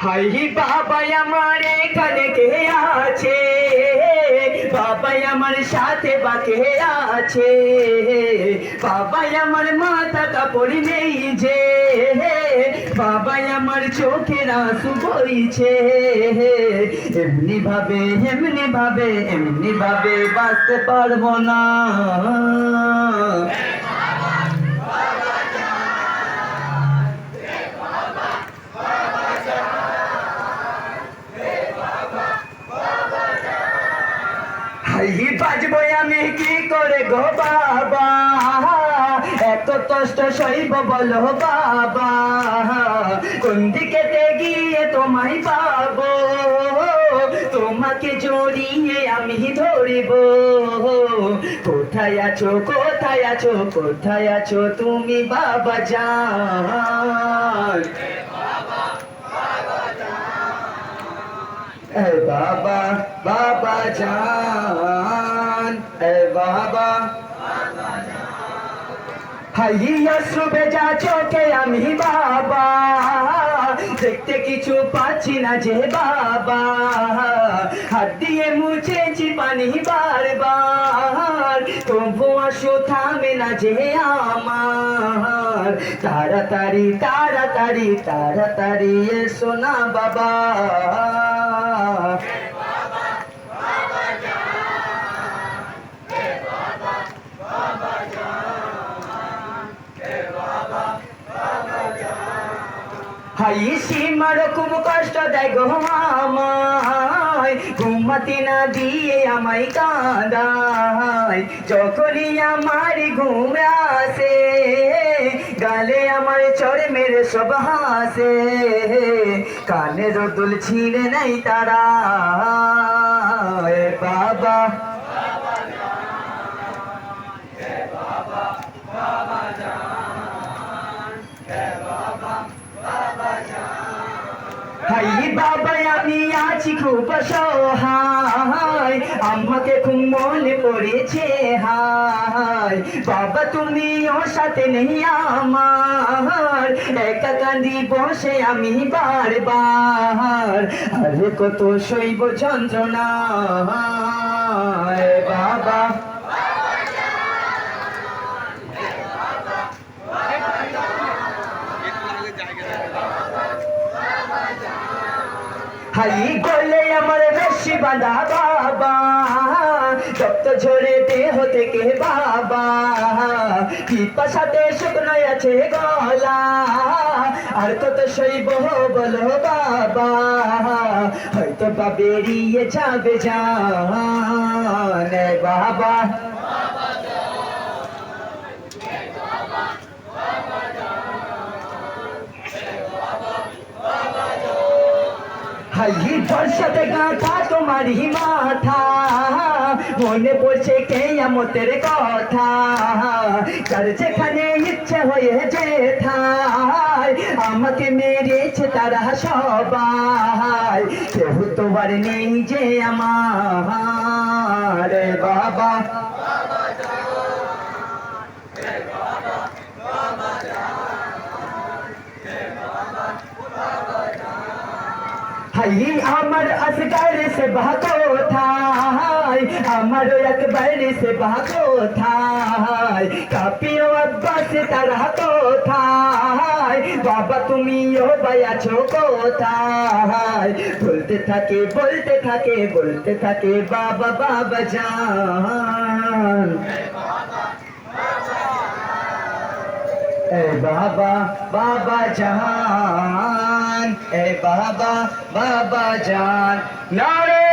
High বাবা আমার এখানে কে আছে, বাবা আমার সাথে বাকে আছে, বাবা আমার মাথা কাপড় নেই যে, বাবা আমার চোখের আঁসু বইছে। এমনি ভাবে এমনি ভাবে এমনি ভাবে বাঁচতে পারবো না। হাই বাজবো আমি কি করে গো বাবা, এত কষ্ট সইব বলো বাবা, কোন দিকে গিয়ে তোমায় পাবো, তোমাকে জড়িয়ে আমি ধরিব। কোথায় আছো কোথায় আছো কোথায় আছো তুমি বাবা জান, এ বাবা বাবা জান, এ বাবা। হাই অশ্রু ভেজা চোখে আমি বাবা, দেখতে কিছু পাচ্ছি না যে বাবা, হাত দিয়ে মুছেছি পানি বারবার, তবু আশু থামে না যে আমার। তাড়াতাড়ি তাড়াতাড়ি তাড়াতাড়ি এসো না বাবা। হাই সীমার খুব কষ্ট দেয় গো আমায়, ঘুমাতে না দিয়ে আমায় কাঁদায়, যখনই আমার ঘুম আসে গালে আমার চড়ে মেরে সব হাসে, কানের দুল ছিঁড়ে নাই তারা। বাবা হাই বাবা আমি আছি খুব অসহায়, আমাকে খুব মনে পড়েছে হায়, বাবা তুমি ওর সাথে নেই আমার, একা কান্দি বসে আমি বারবার, আরে কত সইব যন্ত্রণা। বাবা হাই গলে আমার রশি বাঁধা বাবা, রক্ত ঝরে দেহ থেকে বাবা, পিপাসাতে শুকনো আছে গলা, আর কত সইব বলো বাবা, হয়তো বা বেরিয়ে যাবে জান। বাবা হাই বর্ষাতে গাঁথা তোমারই মাথা, মনে পড়ছে কেয়ামতের কথা, যার যেখানে ইচ্ছে হয়ে যেথায়, আমাকে মেরেছে তারা সবাই, কেউ তো আর নেই যে আমার। বাবা হাই আমার আসগার সে কোথায়, আমার একবার সে কোথায়, কাপিও আব্বাস তারা কোথায়, বাবা তুমিও আছো কোথায়, বলতে থাকে বলতে থাকে বলতে থাকে বাবা বাবা জান। এ বাবা বাবা জান, এ বাবা বাবা জান। নারে